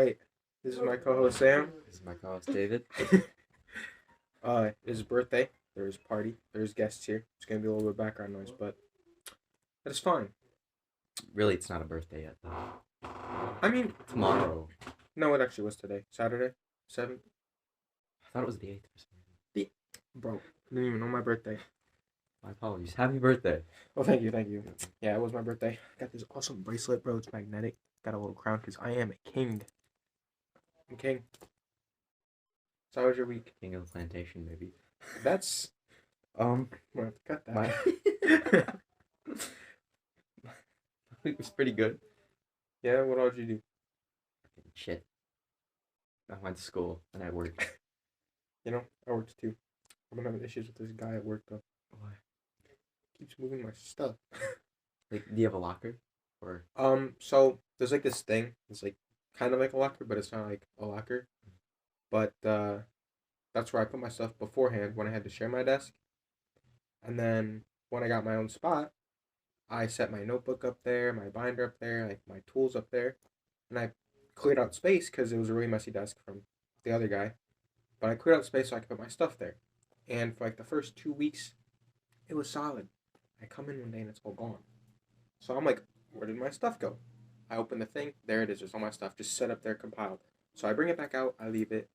right. This is my co-host Sam. This is my co-host David. It's his birthday. There's party. There's guests here. It's gonna be a little bit of background noise, but that's fine. Really, it's not a birthday yet, though. I mean, Tomorrow. No, it actually was today. Saturday, 7th. I thought it was the 8th or something. Bro, I didn't even know my birthday. My apologies. Happy birthday. Oh, thank you. Yeah, it was my birthday. Got this awesome bracelet, bro. It's magnetic. Got a little crown because I am a king. I'm king. So how was your week? King of the plantation, maybe. That's... Well, cut that. my week was pretty good. Yeah, what all did you do? Shit. I went to school and I worked. I worked too. I've been having issues with this guy at work though. Why? Keeps moving my stuff. Like, do you have a locker? Or So there's like this thing. It's like kind of like a locker, but it's not like a locker. But that's where I put my stuff beforehand when I had to share my desk. And then when I got my own spot, I set my notebook up there, my binder up there, like my tools up there, and I cleared out space because it was a really messy desk from the other guy. But I cleared out space so I could put my stuff there. And for like the first 2 weeks, it was solid. I come in one day and it's all gone. So I'm like, where did my stuff go? I open the thing, there it is, there's all my stuff just set up there compiled. So I bring it back out, I leave it,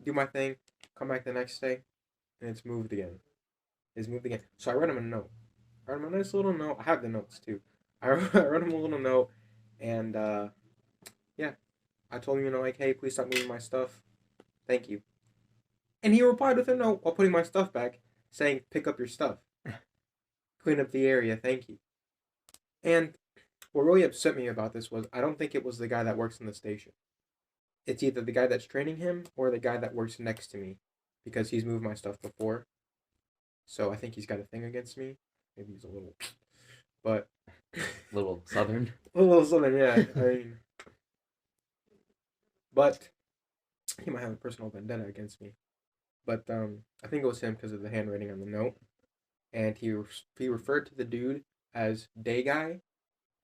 do my thing, come back the next day, and it's moved again. So I wrote him a note. I wrote him a nice little note. I have the notes too. I wrote him a little note, and yeah, I told him, like, hey, please stop moving my stuff. Thank you. And he replied with a note while putting my stuff back, saying, pick up your stuff. Clean up the area, thank you. And what really upset me about this was I don't think it was the guy that works in the station. It's either the guy that's training him or the guy that works next to me, because he's moved my stuff before. So I think he's got a thing against me. Maybe he's a little, but little southern. A little southern, yeah. I mean, but he might have a personal vendetta against me. But I think it was him because of the handwriting on the note, and he referred to the dude as Day Guy.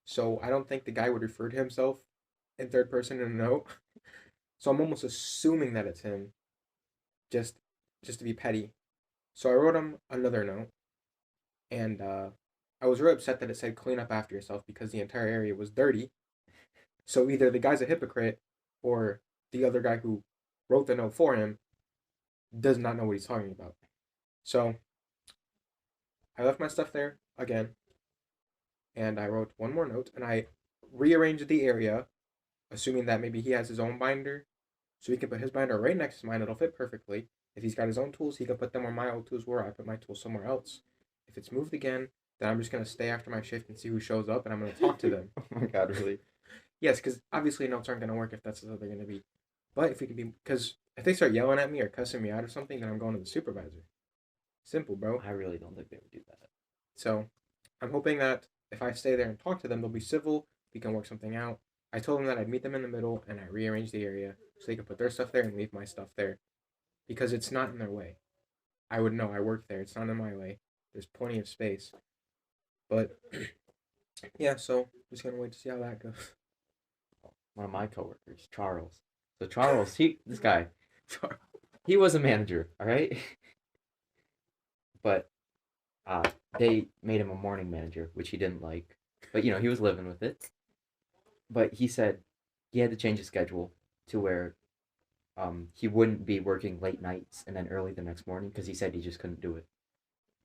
So I don't think the guy would refer to himself in third person in a note. So I'm almost assuming that it's him, just to be petty. So I wrote him another note, and I was really upset that it said clean up after yourself because the entire area was dirty. So either the guy's a hypocrite, or the other guy who wrote the note for him does not know what he's talking about. So I left my stuff there again, and I wrote one more note, and I rearranged the area, assuming that maybe he has his own binder, so he can put his binder right next to mine. It'll fit perfectly. If he's got his own tools, he can put them where my old tools were. I put my tools somewhere else. If it's moved again, then I'm just going to stay after my shift and see who shows up, and I'm going to talk to them. Oh my god, really? Yes, because obviously notes aren't going to work if that's how they're going to be. But if we can be, because if they start yelling at me or cussing me out or something, then I'm going to the supervisor. Simple, bro. I really don't think they would do that. So I'm hoping that if I stay there and talk to them, they'll be civil. We can work something out. I told them that I'd meet them in the middle, and I rearranged the area so they could put their stuff there and leave my stuff there, because it's not in their way. I would know. I work there. It's not in my way. There's plenty of space. But yeah, so just gonna wait to see how that goes. One of my coworkers, Charles. So Charles, he was a manager, all right? But they made him a morning manager, which he didn't like. But, he was living with it. But he said he had to change his schedule to where he wouldn't be working late nights and then early the next morning, because he said he just couldn't do it.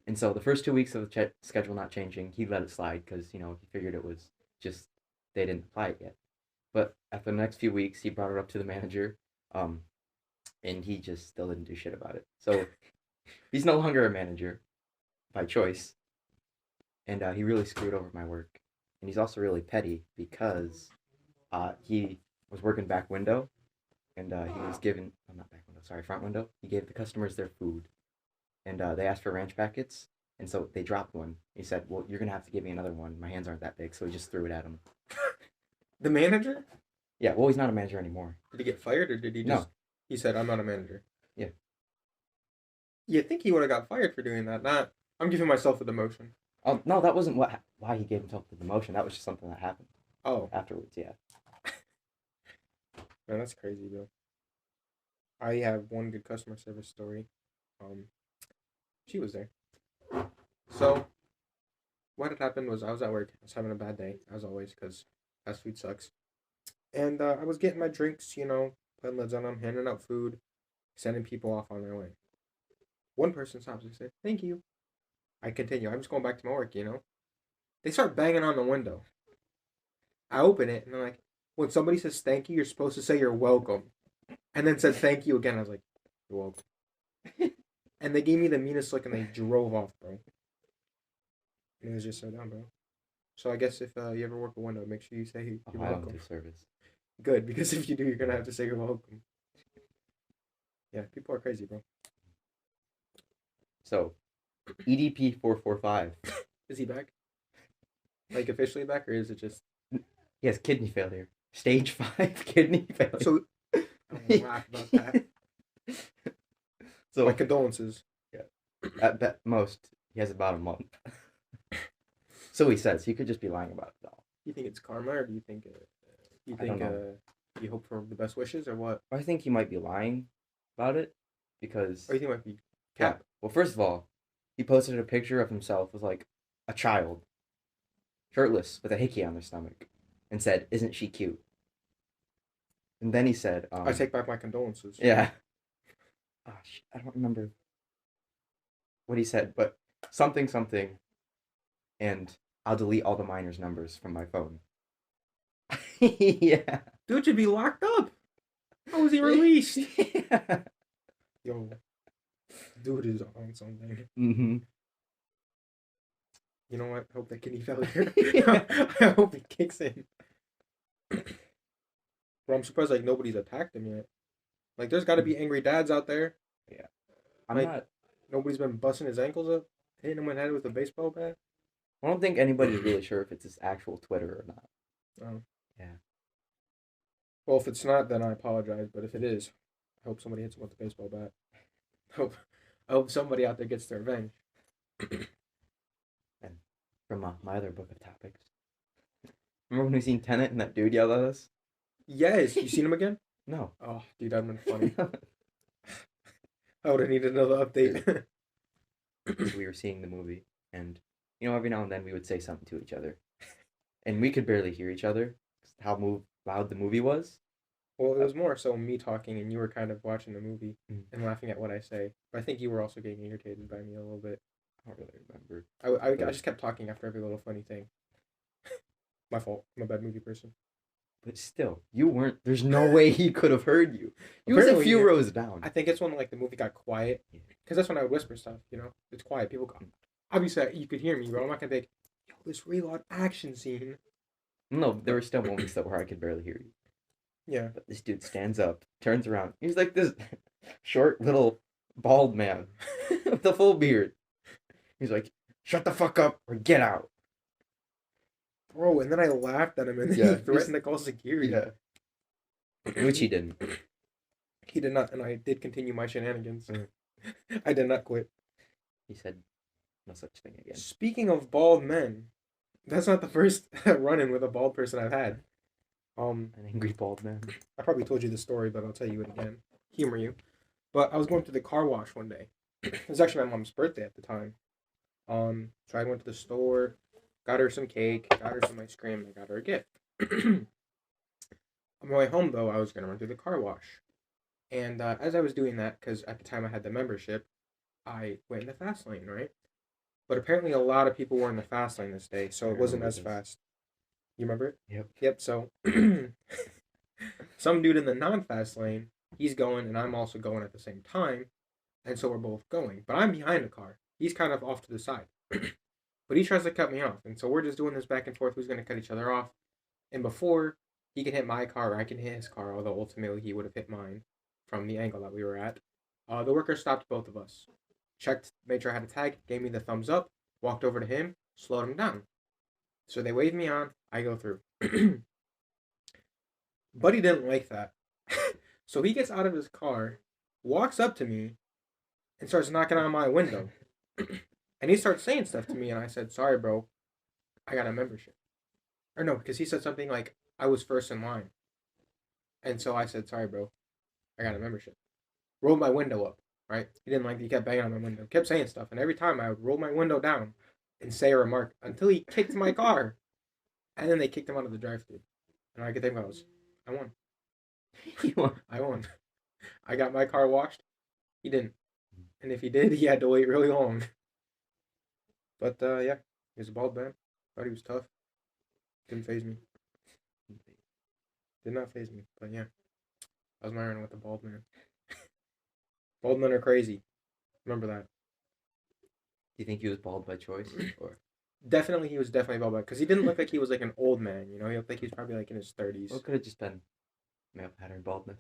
And so the first 2 weeks of the schedule not changing, he let it slide because, he figured it was just they didn't apply it yet. But after the next few weeks, he brought it up to the manager, and he just still didn't do shit about it. So he's no longer a manager by choice, and he really screwed over my work. And he's also really petty because he was working back window, and he was giving, not back window, sorry, front window. He gave the customers their food, and they asked for ranch packets, and so they dropped one. He said, well, you're going to have to give me another one. My hands aren't that big, so he just threw it at him. The manager? Yeah, well, he's not a manager anymore. Did he get fired, or did he just... No. He said, I'm not a manager. Yeah. You think he would have got fired for doing that, not... I'm giving myself a demotion. Oh, no, that wasn't why he gave himself the demotion. That was just something that happened. Oh. Afterwards, yeah. Man, that's crazy, bro. I have one good customer service story. Um, she was there. So what had happened was I was at work. I was having a bad day, as always, because fast food sucks. And I was getting my drinks, putting lids on them, handing out food, sending people off on their way. One person stops and said, "Thank you." I continue. I'm just going back to my work. They start banging on the window. I open it, and they're like, when somebody says thank you, you're supposed to say you're welcome. And then said thank you again. I was like, you're welcome. And they gave me the meanest look, and they drove off, bro. And it was just so dumb, bro. So I guess if you ever work a window, make sure you say you're Oh, I don't welcome. do service. Good, because if you do, you're gonna have to say you're welcome. Yeah, people are crazy, bro. So, EDP 445. Is he back? Like officially back, or is it just? He has kidney failure. Stage 5 kidney failure. So, I don't laugh about that. So my condolences. at most, he has about a month. So he says. He could just be lying about it though. Do you think it's karma, or do you think you hope for the best wishes, or what? I think he might be lying about it because. Or you think it might be cap? Well, first of all, he posted a picture of himself with like a child, shirtless with a hickey on their stomach, and said, "Isn't she cute?" And then he said, I take back my condolences. Yeah. Oh, I don't remember what he said, but something, and I'll delete all the minors' numbers from my phone. Yeah. Dude should be locked up. How was he released? Yeah. Yo, dude is on something. Mm-hmm. You know what? I hope that kidney failure. I hope it kicks in. Bro, I'm surprised like nobody's attacked him yet. Like, there's got to be angry dads out there. Yeah. Nobody's been busting his ankles up, hitting him in the head with a baseball bat. I don't think anybody's really sure if it's his actual Twitter or not. Oh. Yeah. Well, if it's not, then I apologize. But if it is, I hope somebody hits him with a baseball bat. I hope somebody out there gets their revenge. And from my other book of topics, remember when we seen Tenet and that dude yelled at us? Yes. You seen him again? No. Oh, dude, that'd been funny. I would have needed another update. We were seeing the movie, and every now and then we would say something to each other, and we could barely hear each other. How loud the movie was. Well, it was more so me talking, and you were kind of watching the movie and laughing at what I say. But I think you were also getting irritated by me a little bit. I don't really remember. I just kept talking after every little funny thing. My fault. I'm a bad movie person. But still, you weren't. There's no way he could have heard you. He was a few rows down. I think it's when like the movie got quiet, because that's when I would whisper stuff. It's quiet. People go. Obviously, you could hear me, bro. I'm not gonna be like, yo, this really loud action scene. No, there were still moments where I could barely hear you. Yeah. But this dude stands up, turns around. He's like this short little bald man with the full beard. He's like, "Shut the fuck up or get out." Bro, and then I laughed at him, and then he threatened to call security. Yeah. Which he didn't. He did not, and I did continue my shenanigans. I did not quit. He said, "No such thing again." Speaking of bald men, that's not the first run-in with a bald person I've had. An angry bald man. I probably told you the story, but I'll tell you it again. Humor you. But I was going to the car wash one day. It was actually my mom's birthday at the time. So I went to the store, got her some cake, got her some ice cream, and got her a gift. On my way home, though, I was going to run through the car wash. And as I was doing that, because at the time I had the membership, I went in the fast lane, right? But apparently a lot of people were in the fast lane this day, so it wasn't as fast. You remember it? Yep, so some dude in the non-fast lane, he's going, and I'm also going at the same time, and so we're both going. But I'm behind the car. He's kind of off to the side. But he tries to cut me off, and so we're just doing this back and forth, who's going to cut each other off. And before he can hit my car, or I can hit his car, although ultimately he would have hit mine from the angle that we were at, the worker stopped both of us. Checked, made sure I had a tag, gave me the thumbs up, walked over to him, slowed him down. So they waved me on, I go through. Buddy didn't like that. So he gets out of his car, walks up to me, and starts knocking on my window. And he starts saying stuff to me, and I said, "Sorry, bro, I got a membership." Or no, because he said something like, "I was first in line." And so I said, sorry, bro, I got a membership. Rolled my window up, right? He didn't like it. He kept banging on my window, kept saying stuff. And every time I would roll my window down and say a remark until he kicked my car. And then they kicked him out of the drive-thru. And all I could think about was, I won. I won. I got my car washed. He didn't. And if he did, he had to wait really long. But yeah, he was a bald man. Thought he was tough. Didn't phase me. Did not phase me. But yeah, I was marrying with the bald man. Bald men are crazy. Remember that. Do you think he was bald by choice, or Definitely, he was definitely bald because he didn't look like he was like an old man. You know, he looked like he was probably like in his 30s. well, it could have just been male pattern baldness?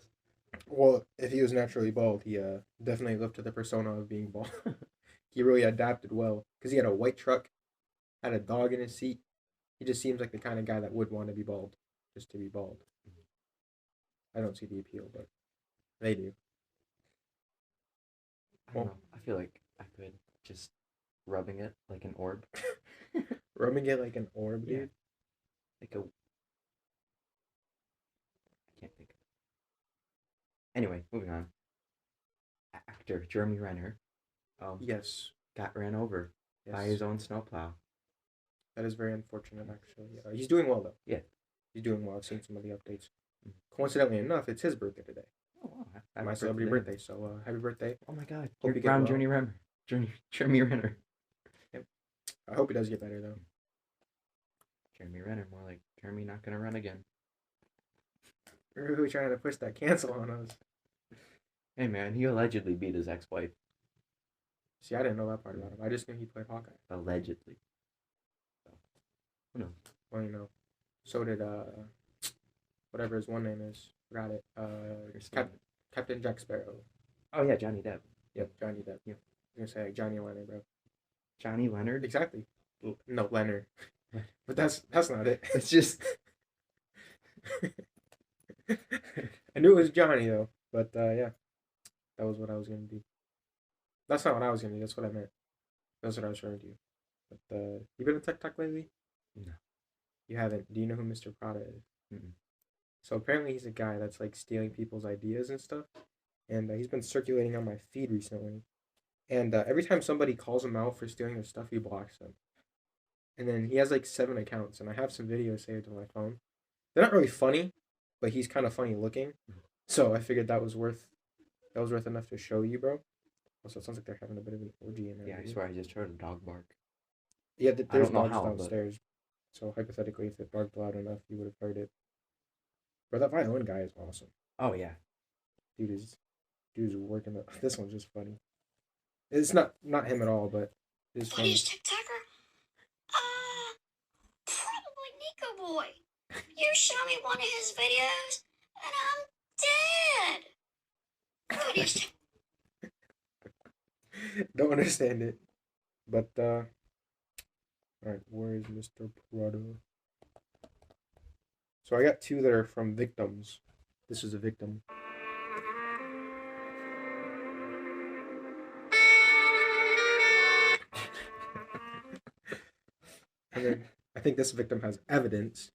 Well, if he was naturally bald, he definitely lived to the persona of being bald. He really adapted well because he had a white truck, had a dog in his seat. He just seems like the kind of guy that would want to be bald, just to be bald. I don't see the appeal, but they do. I don't know. I feel like I could just rubbing it like an orb. Rubbing it like an orb, Yeah. dude. Like a. I can't think of it. Anyway, moving on. Actor Jeremy Renner Yes, got ran over by yes. his own snowplow. That is very unfortunate, actually. He's doing well, though. Yeah. He's doing well. I've seen some of the updates. Mhm. Coincidentally enough, it's his birthday today. Oh, wow. Happy My birthday celebrity to him. birthday. So happy birthday. Oh my God. Hope You're you get Brown well. Jeremy Renner. Jeremy Renner. I hope he does get better, though. Jeremy Renner, more like Jeremy not gonna run again. We're really trying to push that cancel on us. Hey man, he allegedly beat his ex-wife. See, I didn't know that part about him. I just knew he played Hawkeye. Allegedly. So, who knows? Well, you know, so did whatever his one name is. Forgot it. Captain Jack Sparrow. Oh yeah, Johnny Depp. Yep, Johnny Depp. Yep. I'm gonna say like Johnny Leonard, bro. Johnny Leonard. Exactly. No, Leonard. But that's not it. It's just I knew it was Johnny though. But yeah, that was what I was gonna do. That's not what I was gonna do. That's what I meant. That's what I was trying to do. But you been on TikTok lately? No. You haven't. Do you know who Mr. Prada is? Mm-mm. So apparently he's a guy that's like stealing people's ideas and stuff, and he's been circulating on my feed recently. And every time somebody calls him out for stealing their stuff, he blocks them. And then he has like 7 accounts, and I have some videos saved on my phone. They're not really funny, but he's kind of funny looking. So I figured that was worth enough to show you, bro. Also, it sounds like they're having a bit of an orgy in there. yeah. I swear I just heard a dog bark. Yeah, I there's don't know dogs how, but- downstairs. So hypothetically, if it barked loud enough, you would have heard it. But that violin guy is awesome. Oh yeah. Dude's working. This one's just funny. It's not him at all, but it's funny. Funniest TikToker? Probably Nico Boy. You show me one of his videos, and I'm dead. Funniest Don't understand it. But alright, where is Mr. Prada? So I got 2 that are from victims. This is a victim. And then I think this victim has evidence.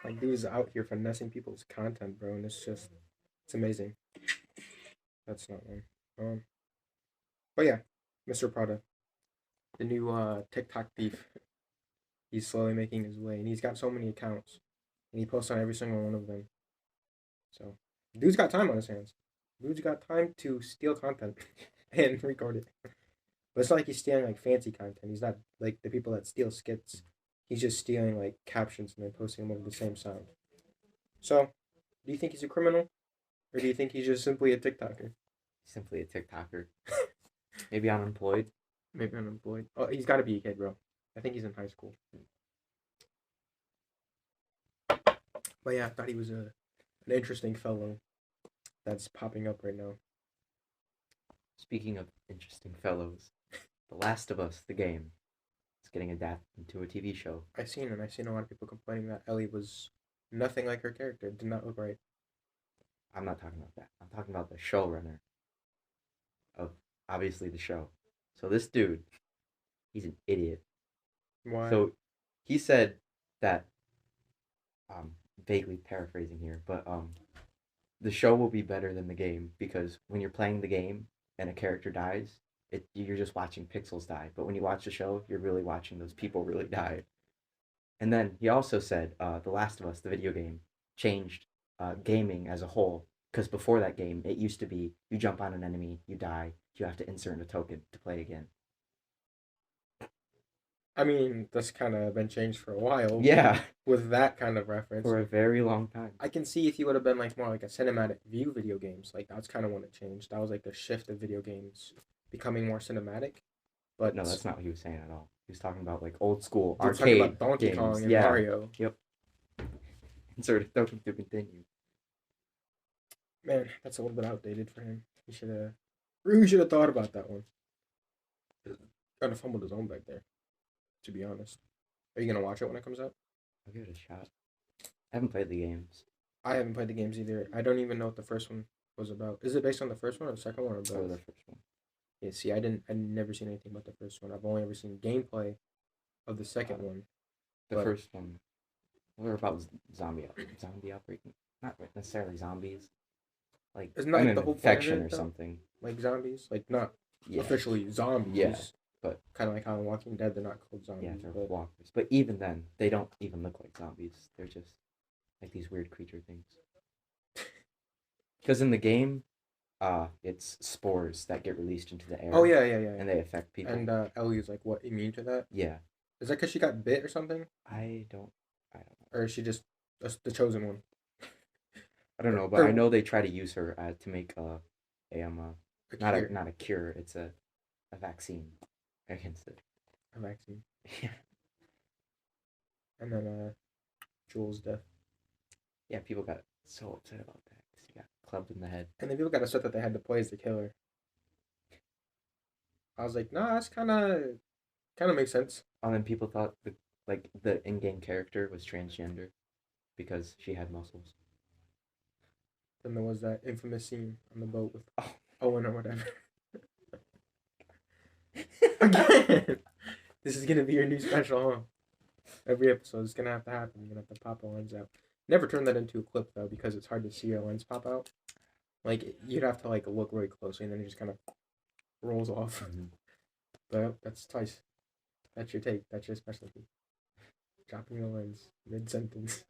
Like, dude's out here finessing people's content, bro, and it's amazing. That's not one. But yeah, Mr. Prada, the new TikTok thief. He's slowly making his way, and he's got so many accounts, and he posts on every single one of them. So, dude's got time on his hands. Dude's got time to steal content and record it. But it's not like he's stealing like fancy content. He's not like the people that steal skits. He's just stealing like captions and then posting them over the same sound. So, do you think he's a criminal, or do you think he's just simply a TikToker? Simply a TikToker. Maybe unemployed. Maybe unemployed. Oh, he's got to be a kid, bro. I think he's in high school. But yeah, I thought he was an interesting fellow that's popping up right now. Speaking of interesting fellows, The Last of Us, the game, is getting adapted into a TV show. I've seen a lot of people complaining that Ellie was nothing like her character. It did not look right. I'm not talking about that. I'm talking about the showrunner of obviously the show. So this dude, he's an idiot. Why? So he said that, vaguely paraphrasing here, but the show will be better than the game because when you're playing the game and a character dies, you're just watching pixels die. But when you watch the show, you're really watching those people really die. And then he also said, The Last of Us, the video game, changed gaming as a whole. Because before that game, it used to be you jump on an enemy, you die, you have to insert a token to play again. I mean, that's kind of been changed for a while. Yeah, With that kind of reference. for a very long time. I can see if you would have been like more like a cinematic view video games, like that's kind of when it changed. That was like the shift of video games becoming more cinematic. But No, that's not what he was saying at all. He was talking about like old school he was talking arcade about Donkey games. Kong and Yeah. Mario. Yep. Insert a token to continue. Man, that's a little bit outdated for him. He really should have thought about that one. Kind of fumbled his own back there, to be honest. Are you gonna watch it when it comes out? I'll give it a shot. I haven't played the games. I haven't played the games either. I don't even know what the first one was about. Is it based on the first one or the second one or Or both? the first one. Yeah, see, I've never seen anything about the first one. I've only ever seen gameplay of the second one. The But- first one. We're about zombie outbreak. Not necessarily zombies. Like Isn't that an like the whole point of infection it, or though? something. Like zombies, like not Yeah. officially zombies. Yeah, but- kind of like how in Walking Dead they're not called zombies. Yeah, they're but walkers. But even then, they don't even look like zombies. They're just like these weird creature things. Because in the game, it's spores that get released into the air. oh yeah. And they affect people. And Ellie's like what immune to that? Yeah. Is that because she got bit or something, I don't know. or is she just the chosen one? I don't know, but Or- I know they try to use her to make A not cure, a cure. It's a vaccine against it. a vaccine, Yeah. and then Joel's death. Yeah, people got so upset about that because he got clubbed in the head. And then people got upset that they had to play as the killer. I was like, nah, that's kind of makes sense. And then people thought the in-game character was transgender because she had muscles. Then there was that infamous scene on the boat with Oh. Owen or whatever. Again, this is gonna be your new special, huh? Every episode is gonna have to happen. You're gonna have to pop a lens out. Never turn that into a clip though, because it's hard to see your lens pop out. Like you'd have to like look really closely, and then it just kind of rolls off. Mhm. But that's twice. That's your take. That's your specialty. Dropping the lens mid sentence.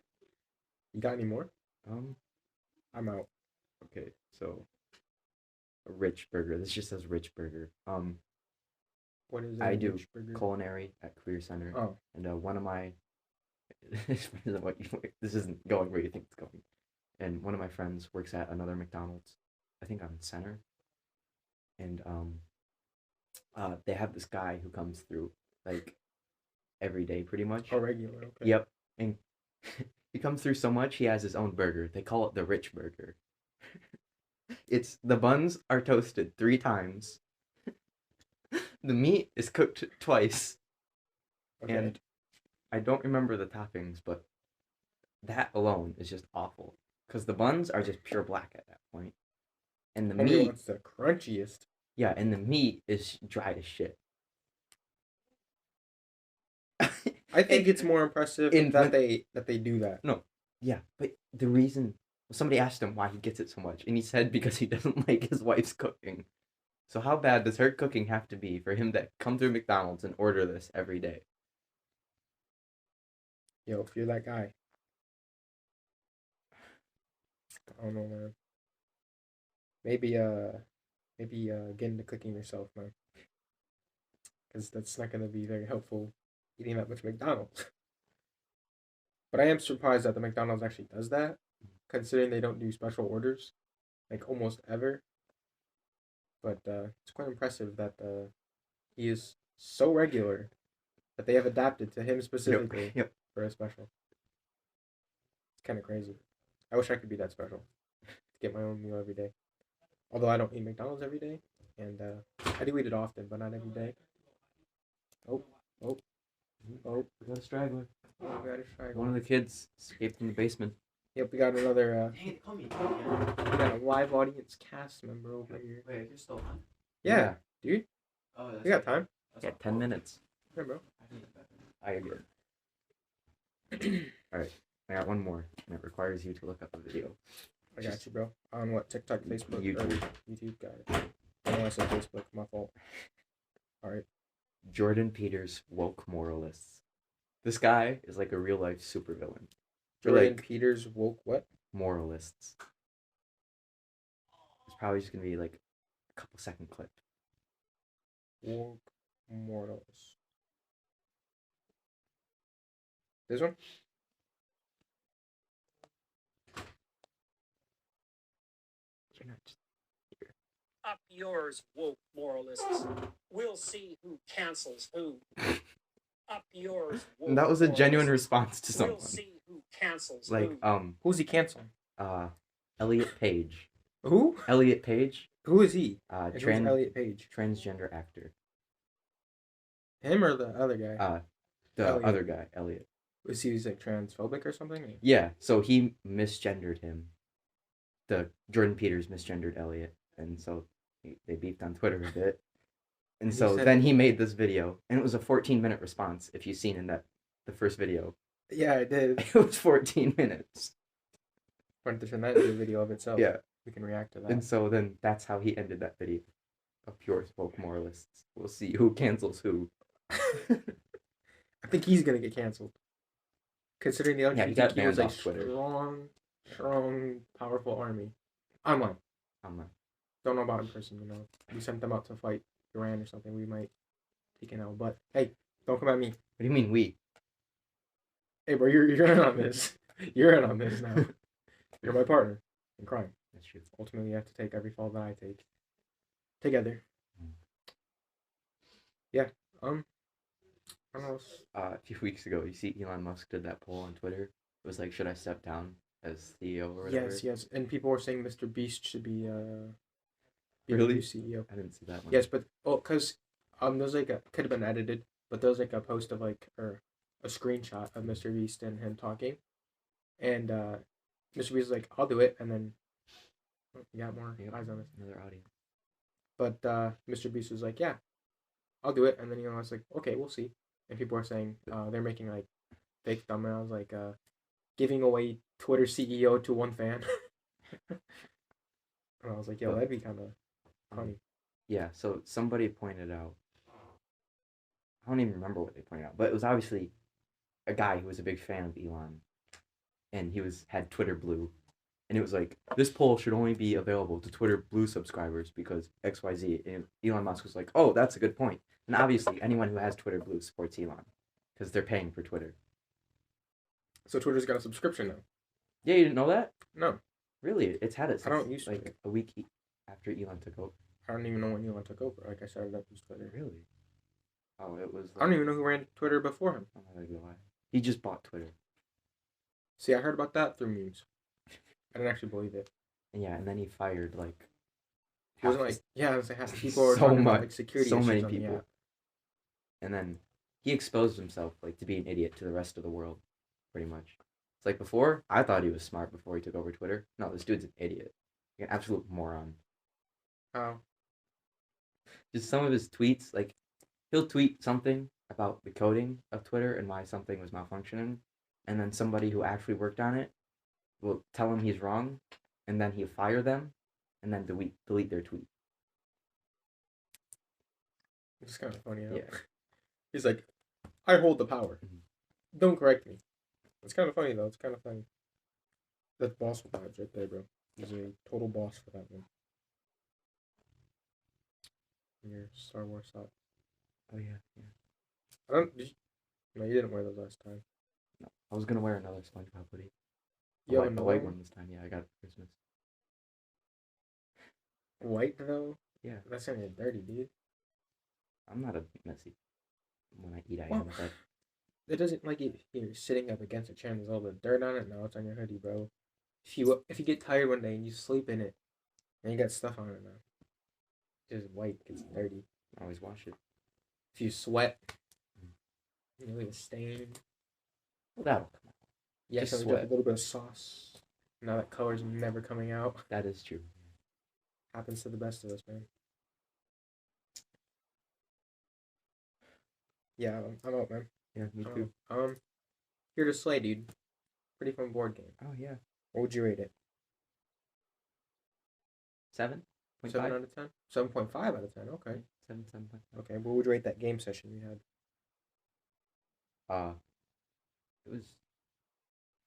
You got any more? I'm out. Okay, so a Rich Burger. This just says Rich Burger. What is it? I do Rich Burger? culinary at Career Center, Oh, and one of my this isn't going where you think it's going. And one of my friends works at another McDonald's, I think on Center, and they have this guy who comes through like every day, pretty much. oh, regular. Okay. Yep, and he comes through so much he has his own burger. They call it the Rich Burger. It's the buns are toasted 3 times. The meat is cooked twice. Okay. And I don't remember the toppings, but that alone is just awful. Because the buns are just pure black at that point. And the Only meat, wants the crunchiest. yeah, and the meat is dry as shit. I think it's more impressive in that when- they do that. Yeah, but the reason, somebody asked him why he gets it so much, and he said because he doesn't like his wife's cooking. So how bad does her cooking have to be for him to come through McDonald's and order this every day? Yo, if you're that guy, I don't know, man. Maybe get into cooking yourself, man. Because that's not gonna be very helpful eating that much McDonald's. But I am surprised that the McDonald's actually does that, considering they don't do special orders, like almost ever. But it's quite impressive that he is so regular that they have adapted to him specifically Yep. for a special. It's kind of crazy. I wish I could be that special to get my own meal every day. Although I don't eat McDonald's every day, and I do eat it often, but not every day. Oh, We got a straggler. we got a try. One of the kids escaped from the basement. Yep, we got another. Dang it, call me. We got a live audience cast member over here. Wait, you're still on? Yeah, dude. Oh, that's We got time. Yeah, 10 minutes. Yeah, bro. I agree. Alright, I got one more, and it requires you to look up a video. I got you, bro. On what? TikTok, Facebook, YouTube. Or YouTube. Got it. Oh, I said Facebook. My fault. All right. Jordan Peters, woke moralists. This guy is like a real life supervillain. Jordan Like Peters woke what? moralists. It's probably just gonna be like a couple second clip. Woke mortals. This one? You're not just Up yours, woke moralists. We'll see who cancels who. Up yours, woke And that was a genuine moralists. response to We'll someone. see who cancels Like who. Who's he canceling? Elliot Page. Who? Elliot Page, Who is he? And who's Elliot Page? transgender actor. Him or the other guy? The Elliot. other guy, Elliot. Was he like transphobic or something? Yeah, so he misgendered him. The Jordan Peters misgendered Elliot, and so they beefed on Twitter a bit. And He so said- then he made this video, and it was a 14-minute response. If you've seen in the first video, Yeah, I did. it was 14 minutes. Wanted to turn that into a video of itself. Yeah, We can react to that. and so then that's how he ended that video. Of pure woke moralists. We'll see who cancels who. I think he's gonna get canceled. Considering the Yeah, he got LGBTQ was banned a off Twitter. strong, powerful army. Online. I'm Don't know about in person, you know. We sent them out to fight Iran or something. We might take an L. But hey, don't come at me. What do you mean we? Hey, bro, you're in on this. You're in on this now. You're my partner in crime. That's true. Ultimately, you have to take every fall that I take. Together. Yeah. I don't know. A few weeks ago, you see Elon Musk did that poll on Twitter. It was like, should I step down as CEO or whatever? Yes. And people were saying Mr. Beast should be the Really? new CEO. I didn't see that one. Yes, but because there's like could have been edited, but there was like a post of like or a screenshot of Mr. Beast and him talking, and Mr. Beast was like, "I'll do it," and then you got more Yep, eyes on this. another audience. But Mr. Beast was like, "Yeah, I'll do it," and then I was like, "Okay, we'll see." And people are saying they're making like fake thumbnails, like giving away Twitter CEO to one fan. And I was like, "Yo, that'd be kind of funny." Yeah, so somebody pointed out, I don't even remember what they pointed out, but it was obviously a guy who was a big fan of Elon, and he had Twitter Blue, and it was like, this poll should only be available to Twitter Blue subscribers because XYZ, and Elon Musk was like, oh, that's a good point. And obviously, anyone who has Twitter Blue supports Elon, because they're paying for Twitter. So Twitter's got a subscription now. Yeah, you didn't know that? No, Really? It's had it I don't since, use like Twitter. a week after Elon took over. I don't even know when Elon took over. Like I started up his Twitter. Really? Oh, it was. I don't even know who ran Twitter before him. I'm not gonna lie. He just bought Twitter. See, I heard about that through memes. I didn't actually believe it. And yeah, and then he fired like. It wasn't half like it was like half the people were So talking about much- like security so issues many on the people. app. And then he exposed himself like to be an idiot to the rest of the world, pretty much. It's like before, I thought he was smart before he took over Twitter. No, this dude's an idiot, an absolute moron. How? Just some of his tweets, like he'll tweet something about the coding of Twitter and why something was malfunctioning, and then somebody who actually worked on it will tell him he's wrong, and then he'll fire them, and then delete their tweet. It's kind of funny. Yeah. He's like, I hold the power. Mhm. Don't correct me. It's kind of funny though. It's kind of funny. That's boss vibes right there, bro. He's a total boss for that one. Your Star Wars socks. Oh yeah, yeah. I don't. No, you didn't wear those last time. No, I was gonna wear another SpongeBob hoodie. You have The another white one? one this time. Yeah, I got it for Christmas. White though. Yeah, That's gonna get dirty, dude. I'm not a messy. When I eat, I Well, am. But It doesn't like if you're sitting up against a chair and there's all the dirt on it. No, it's on your hoodie, bro. If you get tired one day and you sleep in it, and you got stuff on it now, just white gets dirty. I always wash it. If you sweat, you leave a stain. Well, that'll come out. Yeah, Just so we got a sweat. little bit of sauce. Now that color's never coming out. That is true. Happens to the best of us, man. Yeah, I'm out, man. Yeah, me I'm too. out. Here to Slay, dude. Pretty fun board game. Oh yeah. What would you rate it? 7? 7 out of 10? 7.5 out of 10. Okay. 7.5. Okay. What would you rate that game session we had? It was,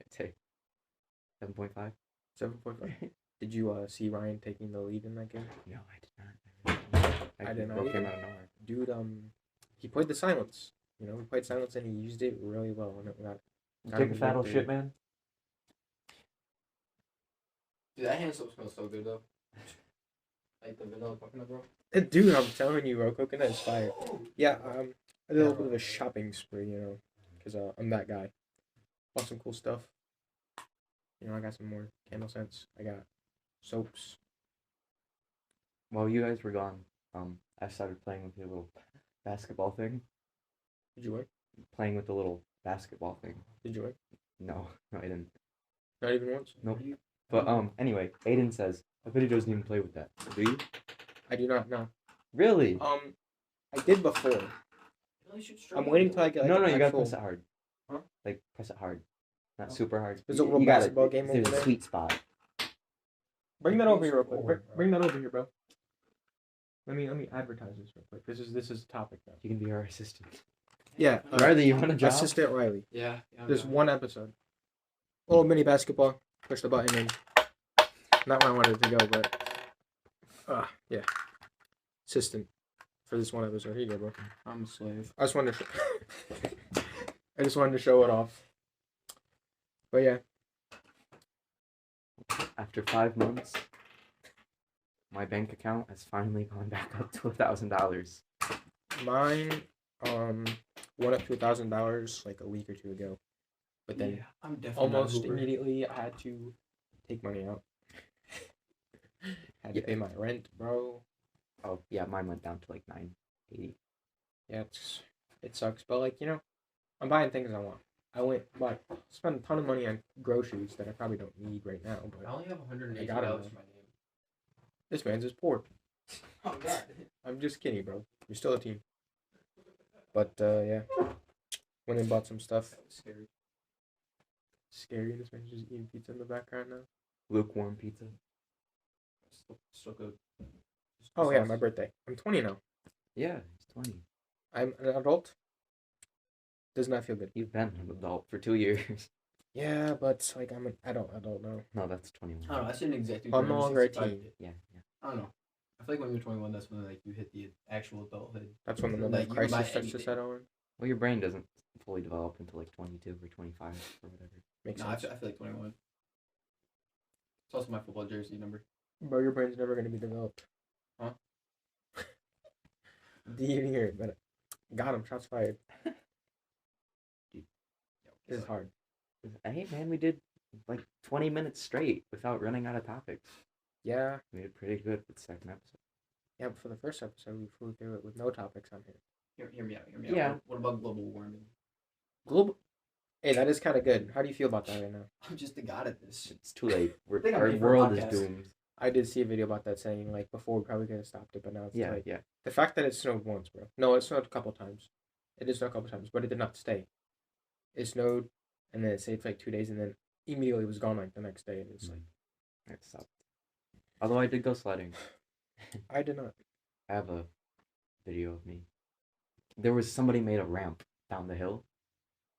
I'd say 7.5. 7.5. Did you see Ryan taking the lead in that game? No, I did not. I did not Broke him either. out of nowhere. Dude, he played the silence. You know, he played silence and he used it really well. And it got Take a fat old shit, man. Dude, that hand soap smells so good though. Like the vanilla coconut, bro. Dude, I'm telling you, bro, coconut is fire. Yeah, I did a little bit of a shopping spree, you know, because I'm that guy. Bought some cool stuff. You know, I got some more candle scents. I got soaps. While you guys were gone, I started playing with the little basketball thing. Did you win? Playing with the little basketball thing. Did you win? No, I didn't. Not even once? Nope. But anyway, Aiden says, I bet he doesn't even play with that. Do you? I do not know. Really? I did before. I'm waiting till I get like No, an you gotta actual... press it hard. Huh? Like press it hard, not super hard. There's a little You gotta- basketball game There's over a there. sweet spot. Bring that over here real quick. Bring that over here, bro. Let me advertise this real quick. This is a topic now. You can be our assistant. Yeah. Riley, you want a job? Assistant Riley. Yeah. There's one episode. Little mini basketball. Push the button and not where I wanted it to go, but yeah. Assistant for this one episode. Here you go, bro. I'm a slave. I just wanted to I just wanted to show it off. But yeah. After 5 months, my bank account has finally gone back up to $1,000. Mine went up to $1,000 like a week or two ago. But then I'm definitely almost not Uber. immediately I had to take money out. Had to pay my rent, bro. Oh yeah, mine went down to like $9.80. Yeah, it sucks, but like, you know, I'm buying things I want. Spent a ton of money on groceries that I probably don't need right now, I but only have $180 I got it, for man. my name. this man's is poor. Oh God. I'm just kidding, bro. You're still a team. But yeah. Went and bought some stuff. Scary. Scary, this man's just eating pizza in the background now. Lukewarm pizza. Still good. Oh yeah, my birthday. I'm 20 now. Yeah, he's 20. I'm an adult. Does not feel good. You've been an adult for 2 years. Yeah, but like I'm an adult now. No, that's 21. I don't know. I shouldn't exactly. I'm no longer a teen. Yeah. I don't know. I feel like when you're 21, that's when like you hit the actual adulthood. That's when the Like, midlife you can buy crisis starts to anything. settle in. Well, your brain doesn't fully develop until like 22 or 25 or whatever. Makes No, I sense. feel like 21. It's also my football jersey number. Bro, your brain's never gonna be developed. Huh? Didn't even hear it, but got him. Shots fired. This is hard. Hey man, we did like 20 minutes straight without running out of topics. Yeah, We did pretty good with the second episode. yeah. But for the first episode, we flew through it with no topics on here. Hear me out. Yeah. What about global warming? Global. Hey, that is kind of good. How do you feel about that right now? I'm just the god at this. It's too late. think I'm Our ready for a world is podcast. doomed. I did see a video about that saying like before we probably could have stopped it, but now it's Yeah, like yeah. the fact that it snowed once, bro. No, it snowed a couple times. It did snow a couple times, but it did not stay. It snowed, and then it stayed for like 2 days, and then immediately was gone like the next day. And it's like It sucked. Although I did go sledding. I did not. I have a video of me. There was somebody made a ramp down the hill,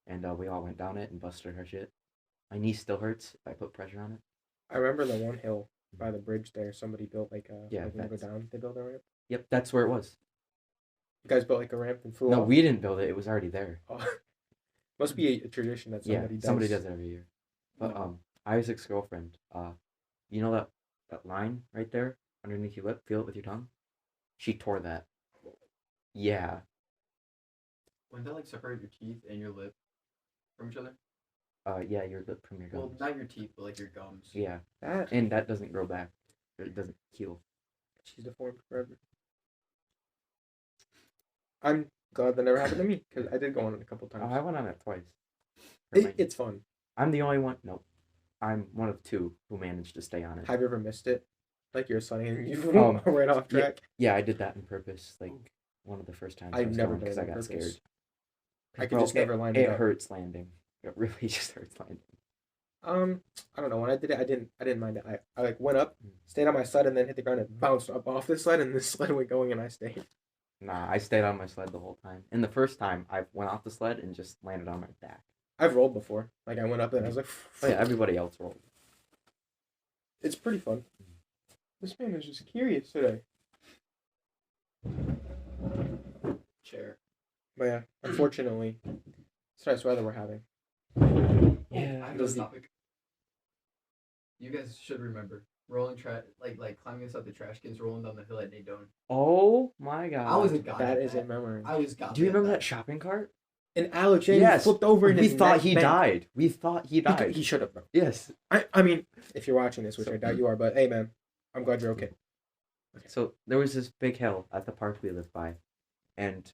and we all went down it and busted our shit. My knee still hurts if I put pressure on it. I remember the one hill by the bridge there. Somebody built like a Yeah, like when you go that's- down. They built a ramp. Yep, that's where it was. You guys built like a ramp and flew No, off. we didn't build it. It was already there. Oh. Must be a tradition that somebody does. Somebody does it every year. But Isaac's girlfriend, you know that line right there underneath your lip? Feel it with your tongue? She tore that. Yeah. Wouldn't that like separate your teeth and your lip from each other? Yeah, your lip from your Well, gums. not your teeth, but like your gums. Yeah. That And that doesn't grow back. It doesn't heal. she's deformed forever. I'm glad that never happened to me because I did go on it a couple Oh, times. I went on it twice. Hurt my knee. It's fun. I'm the only one. Nope. I'm one of two who managed to stay on it. Have you ever missed it? Like you're sunny and you Um, right off yeah. track. Yeah, I did that on purpose. Like one of the first times I've I was never going done it because I on got purpose. scared. I could just never line it It up. hurts landing. It really just hurts landing. I don't know. When I did it, I didn't mind it. I like went up, stayed on my sled, and then hit the ground and bounced up off the sled, and the sled went going, and I stayed. Nah, I stayed on my sled the whole time. And the first time, I went off the sled and just landed on my back. I've rolled before. Like I went up and I was like, Oh, yeah, everybody else rolled. it's pretty fun. This man is just curious today. Chair. But yeah, unfortunately, it's nice weather we're having. Yeah. I have a topic. You guys should remember rolling trash, like climbing inside the trash cans, rolling down the hill at Nadone. Oh my god. I was a god. That at is a memory. I was god. Do you at remember that shopping cart? And Alex James Yes. flipped over and We his thought neck he bent. died. We thought he died. He should have, bro. Yes. I mean, if you're watching this, which I doubt you are, but hey, man, I'm glad you're okay. So there was this big hill at the park we lived by, and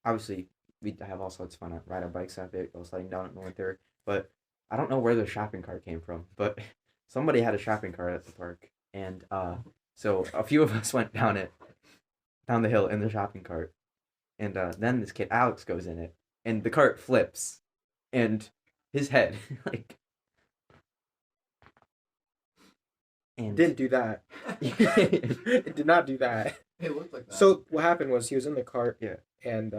obviously we'd have all sorts of fun. Ride our bikes up it, go sledding down it in the winter. But I don't know where the shopping cart came from, but somebody had a shopping cart at the park, and so a few of us went down the hill in the shopping cart, and then this kid Alex goes in it, and the cart flips, and his head like. And Didn't do that. It did not do that. It looked like that. So what happened was he was in the cart, Yeah. and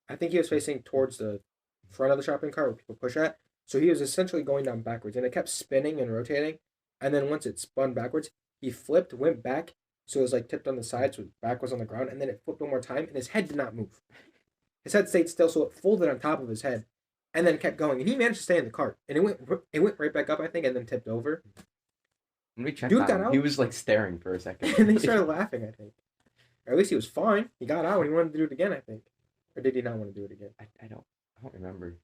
I think he was facing towards the front of the shopping cart where people push at. So he was essentially going down backwards, and it kept spinning and rotating. And then once it spun backwards, he flipped, went back, so it was like tipped on the side, so his back was on the ground, and then it flipped one more time, and his head did not move. His head stayed still, so it folded on top of his head, and then kept going. And he managed to stay in the cart, and it went right back up, I think, and then tipped over. when we checked Dude on got him, out. he was like staring for a second. And they started laughing, I think. Or at least he was fine. He got out and he wanted to do it again, I think. Or did he not want to do it again? I don't remember.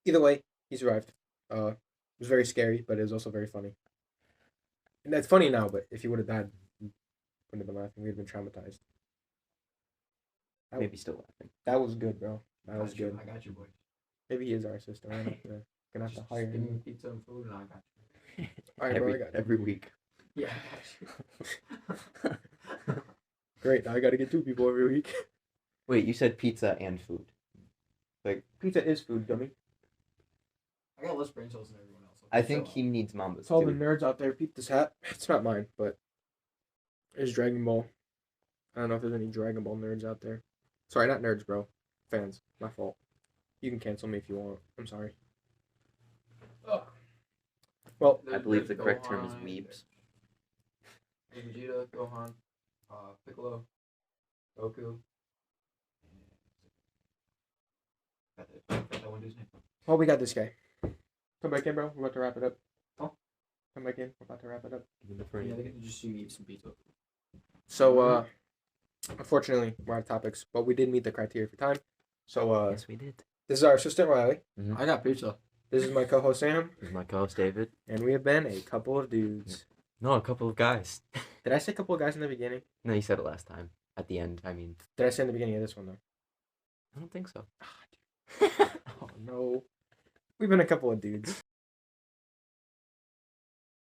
Either way, he survived. It was very scary, but it was also very funny. And that's funny now, but if he would have died, we wouldn't have been laughing. We'd have been traumatized. Maybe still laughing. That was good, bro. That I was got you, good. I got you, boy. Maybe he is our assistant. I'm gonna have to hire Just give me him. pizza and food, and I got you. All right, bro, I got you. every week. Yeah, I got you. Great. Now I got to get 2 people every week. Wait, you said pizza and food. Pizza is food, dummy. I got less brain cells than everyone else. I think he needs Mambas It's all the too. nerds out there. Peep this hat. It's not mine, but it's Dragon Ball. I don't know if there's any Dragon Ball nerds out there. Sorry, not nerds, bro. Fans. My fault. You can cancel me if you want. I'm sorry. Well, I believe the There's correct term is Gohan, weebs. there's Vegeta, Gohan, Piccolo, Goku. Got that one dude's name. well, we got this guy. Come back in, bro. We're about to wrap it up. Oh. Come back in. We're about to wrap it up. Yeah, they can just see me eat some pizza. So, unfortunately, we're out of topics, but we did meet the criteria for time. So, Yes, we did. this is our assistant, Riley. I got pizza. This is my co-host, Sam. This is my co-host David. And we have been a couple of dudes. No, a couple of guys. Did I say a couple of guys in the beginning? No, you said it last time. At the end, I mean, Did I say in the beginning of this one, though? I don't think so. Oh, no. We've been a couple of dudes.